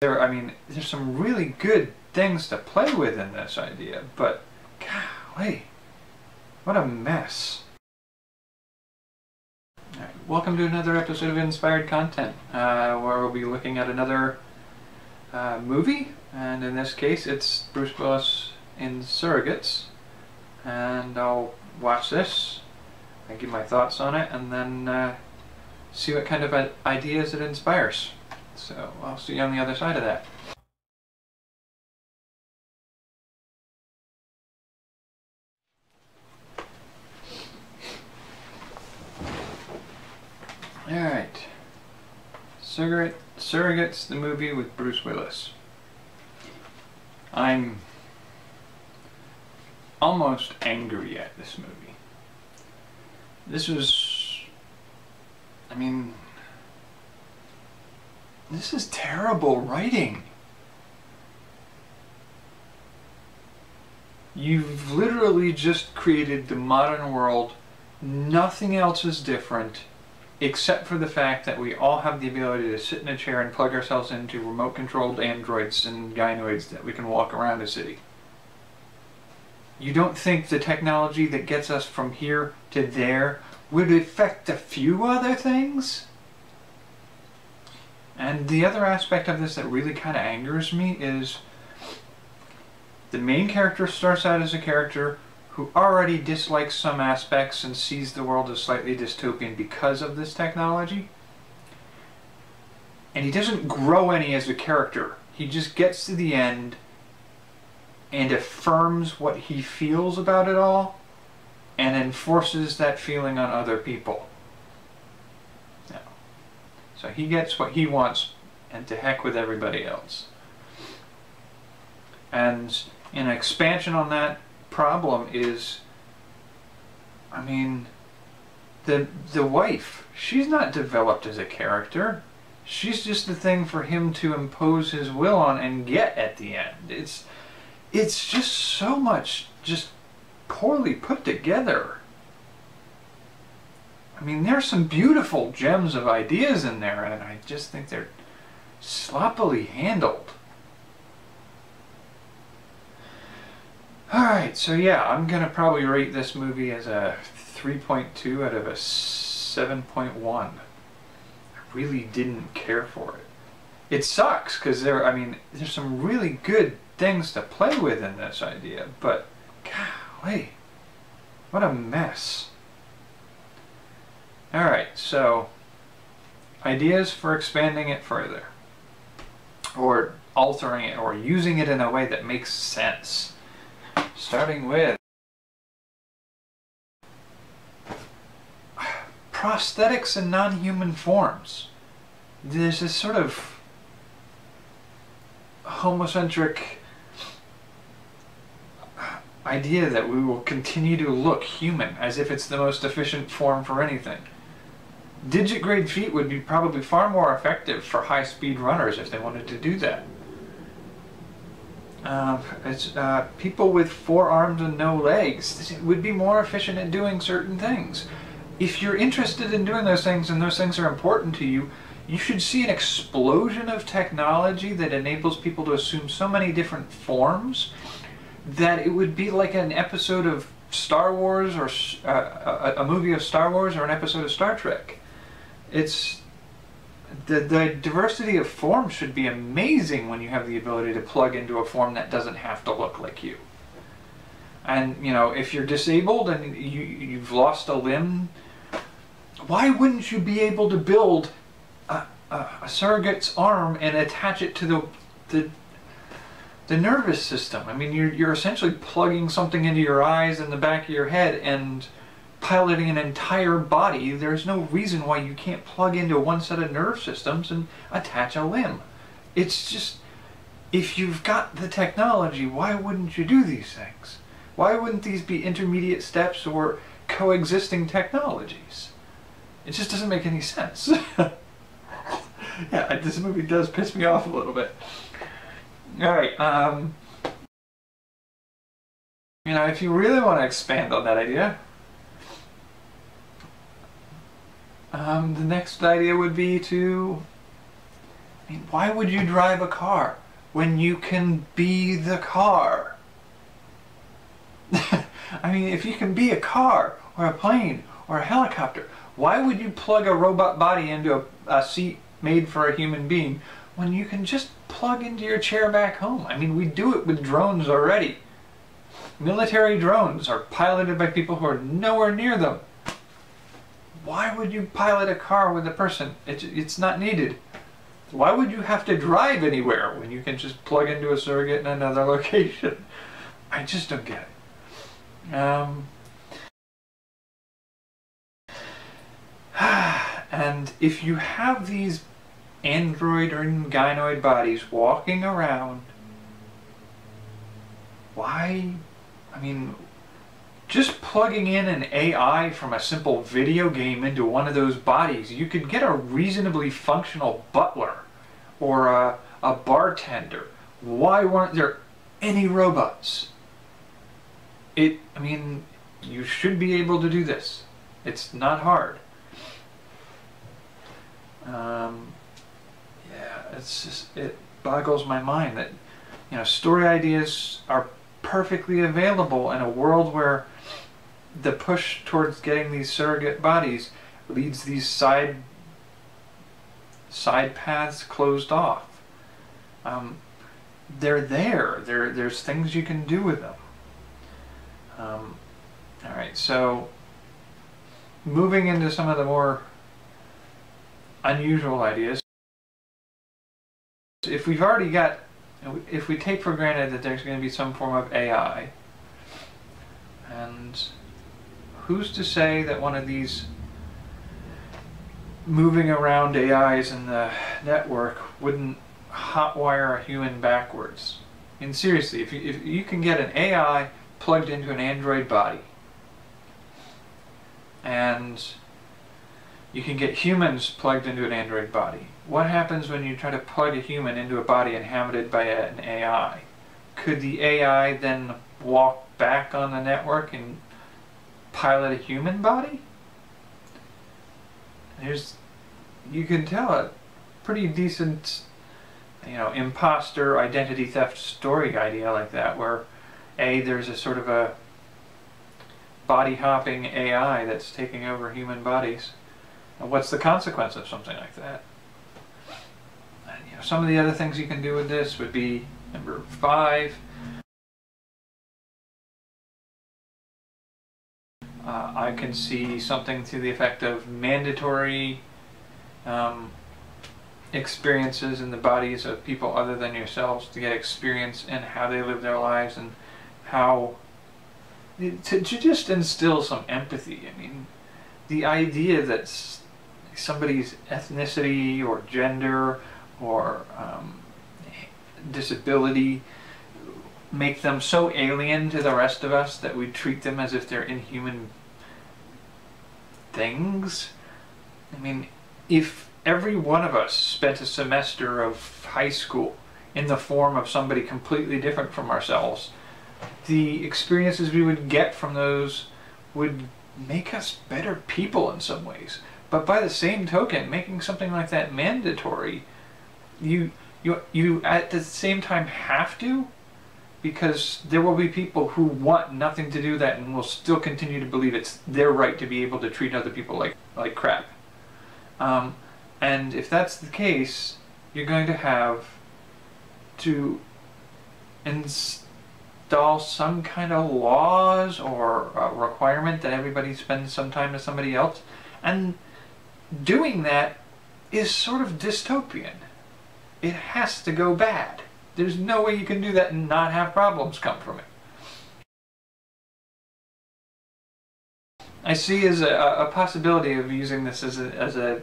There's some really good things to play with in this idea, but golly, what a mess. Alright, welcome to another episode of Inspired Content, where we'll be looking at another movie, and in this case it's Bruce Willis in Surrogates, and I'll watch this and give my thoughts on it, and then see what kind of ideas it inspires. So I'll see you on the other side of that. Alright. Surrogates, the movie with Bruce Willis. I'm almost angry at this movie. This is terrible writing. You've literally just created the modern world. Nothing else is different, except for the fact that we all have the ability to sit in a chair and plug ourselves into remote-controlled androids and gynoids that we can walk around a city. You don't think the technology that gets us from here to there would affect a few other things? And the other aspect of this that really kind of angers me is the main character starts out as a character who already dislikes some aspects and sees the world as slightly dystopian because of this technology. And he doesn't grow any as a character. He just gets to the end and affirms what he feels about it all and enforces that feeling on other people. So he gets what he wants, and to heck with everybody else. And an expansion on that problem is, the wife, she's not developed as a character. She's just the thing for him to impose his will on and get at the end. It's just so much just poorly put together. There's some beautiful gems of ideas in there, and I just think they're sloppily handled. Alright, so yeah, I'm going to probably rate this movie as a 3.2 out of a 7.1. I really didn't care for it. It sucks, because there's some really good things to play with in this idea, but golly, what a mess. Alright, so ideas for expanding it further, or altering it, or using it in a way that makes sense. Starting with prosthetics and non-human forms. There's this sort of homocentric idea that we will continue to look human, as if it's the most efficient form for anything. Digit-grade feet would be probably far more effective for high-speed runners if they wanted to do that. People with 4 arms and no legs would be more efficient at doing certain things. If you're interested in doing those things and those things are important to you, you should see an explosion of technology that enables people to assume so many different forms that it would be like an episode of Star Wars, or a movie of Star Wars, or an episode of Star Trek. The diversity of forms should be amazing when you have the ability to plug into a form that doesn't have to look like you. And, if you're disabled and you've lost a limb, why wouldn't you be able to build a surrogate's arm and attach it to the nervous system? You're essentially plugging something into your eyes and the back of your head and piloting an entire body. There's no reason why you can't plug into one set of nerve systems and attach a limb. It's just, if you've got the technology, why wouldn't you do these things? Why wouldn't these be intermediate steps or coexisting technologies? It just doesn't make any sense. Yeah, this movie does piss me off a little bit. Alright, if you really want to expand on that idea, the next idea would be to I mean, why would you drive a car when you can be the car? I mean, if you can be a car or a plane or a helicopter, why would you plug a robot body into a seat made for a human being when you can just plug into your chair back home? I mean, we do it with drones already. Military drones are piloted by people who are nowhere near them. Why would you pilot a car with a person? It's not needed. Why would you have to drive anywhere when you can just plug into a surrogate in another location? I just don't get it. And if you have these android or gynoid bodies walking around, why? I mean, just plugging in an AI from a simple video game into one of those bodies, you could get a reasonably functional butler or a bartender. Why weren't there any robots? I mean, you should be able to do this. It's not hard. Yeah, it boggles my mind that, you know, story ideas are perfectly available in a world where the push towards getting these surrogate bodies leads these side paths closed off. They're there. There's things you can do with them. All right, so moving into some of the more unusual ideas. If we take for granted that there's going to be some form of AI, and who's to say that one of these moving around AIs in the network wouldn't hotwire a human backwards? I mean, seriously, if you can get an AI plugged into an android body, and you can get humans plugged into an android body, what happens when you try to plug a human into a body inhabited by an AI? Could the AI then walk back on the network and pilot a human body? You can tell a pretty decent, you know, imposter identity theft story idea like that, where there's a sort of a body hopping AI that's taking over human bodies. And what's the consequence of something like that? And, you know, some of the other things you can do with this would be number 5. I can see something to the effect of mandatory experiences in the bodies of people other than yourselves to get experience in how they live their lives and how to just instill some empathy. I mean, the idea that somebody's ethnicity or gender or disability make them so alien to the rest of us that we treat them as if they're inhuman things. I mean, if every one of us spent a semester of high school in the form of somebody completely different from ourselves, the experiences we would get from those would make us better people in some ways. But by the same token, making something like that mandatory, you at the same time have to, because there will be people who want nothing to do that and will still continue to believe it's their right to be able to treat other people like crap. And if that's the case, you're going to have to install some kind of laws or requirement that everybody spends some time with somebody else. And doing that is sort of dystopian. It has to go bad. There's no way you can do that and not have problems come from it. I see as a possibility of using this as a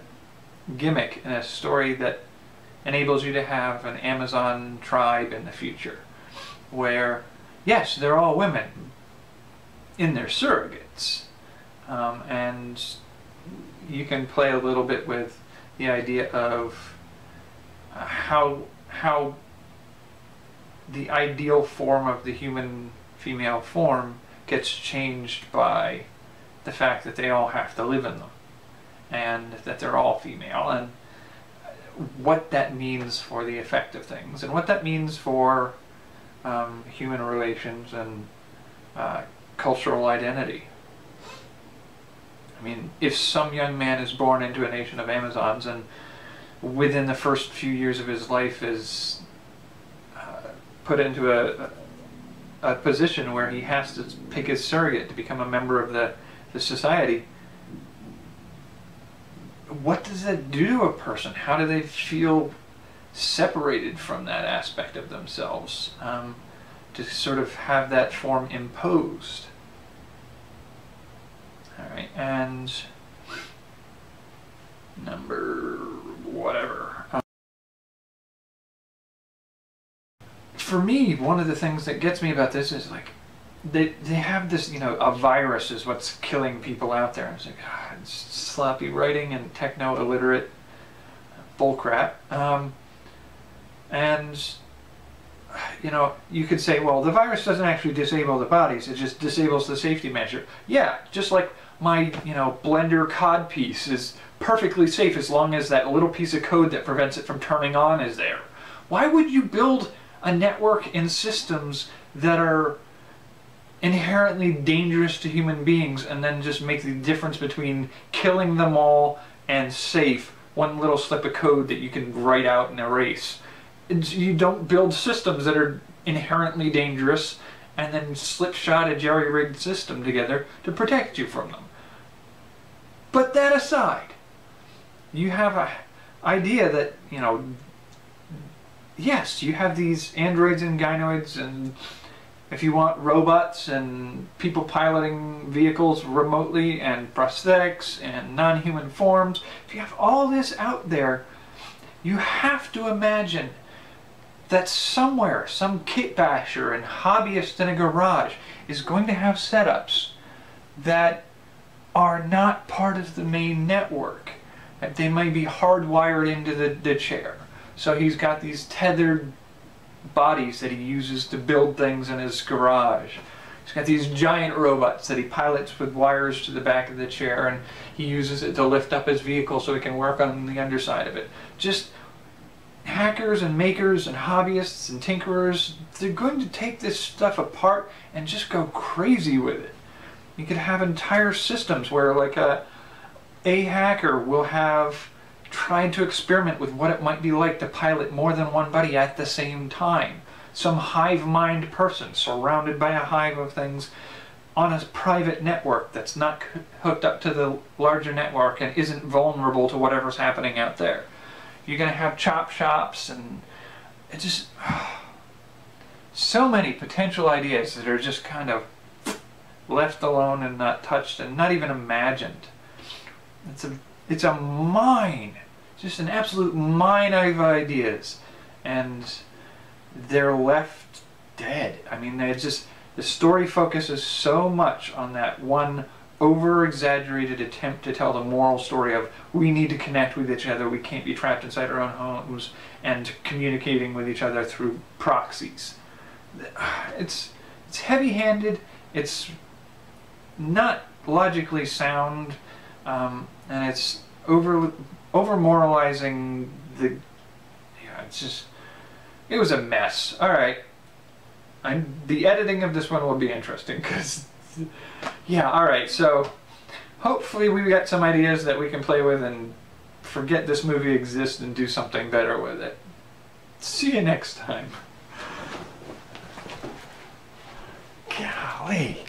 gimmick in a story that enables you to have an Amazon tribe in the future, where, yes, they're all women in their surrogates, and you can play a little bit with the idea of how the ideal form of the human female form gets changed by the fact that they all have to live in them and that they're all female. And what that means for the effect of things and what that means for human relations and cultural identity. I mean, if some young man is born into a nation of Amazons and within the first few years of his life is put into a position where he has to pick his surrogate to become a member of the society, what does that do to a person? How do they feel separated from that aspect of themselves, to sort of have that form imposed? All right, and number whatever. For me, one of the things that gets me about this is like they have this, you know, a virus is what's killing people out there. It's like, it's sloppy writing and techno-illiterate bullcrap. And, you know, you could say, well, the virus doesn't actually disable the bodies, it just disables the safety measure. Yeah, just like my, you know, Blender cod piece is perfectly safe as long as that little piece of code that prevents it from turning on is there. Why would you build a network and systems that are inherently dangerous to human beings and then just make the difference between killing them all and safe one little slip of code that you can write out and erase? You don't build systems that are inherently dangerous and then slipshod a jerry-rigged system together to protect you from them. But that aside, you have an idea that, you know, yes, you have these androids and gynoids, and if you want robots and people piloting vehicles remotely and prosthetics and non-human forms, if you have all this out there, you have to imagine that somewhere, some kit basher and hobbyist in a garage is going to have setups that are not part of the main network. That they might be hardwired into the chair. So he's got these tethered bodies that he uses to build things in his garage. He's got these giant robots that he pilots with wires to the back of the chair, and he uses it to lift up his vehicle so he can work on the underside of it. Just hackers and makers and hobbyists and tinkerers, they're going to take this stuff apart and just go crazy with it. You could have entire systems where like a hacker will have tried to experiment with what it might be like to pilot more than one buddy at the same time. Some hive mind person surrounded by a hive of things on a private network that's not hooked up to the larger network and isn't vulnerable to whatever's happening out there. You're going to have chop shops, and it just so many potential ideas that are just kind of left alone and not touched and not even imagined. It's a mine, just an absolute mine of ideas, and they're left dead. I mean, they just, the story focuses so much on that one over-exaggerated attempt to tell the moral story of we need to connect with each other, we can't be trapped inside our own homes, and communicating with each other through proxies. It's heavy-handed, it's not logically sound, and it's over-moralizing the... Yeah, it's just... It was a mess. Alright. The editing of this one will be interesting, because... Yeah, alright, so... Hopefully we got some ideas that we can play with and forget this movie exists and do something better with it. See you next time. Golly.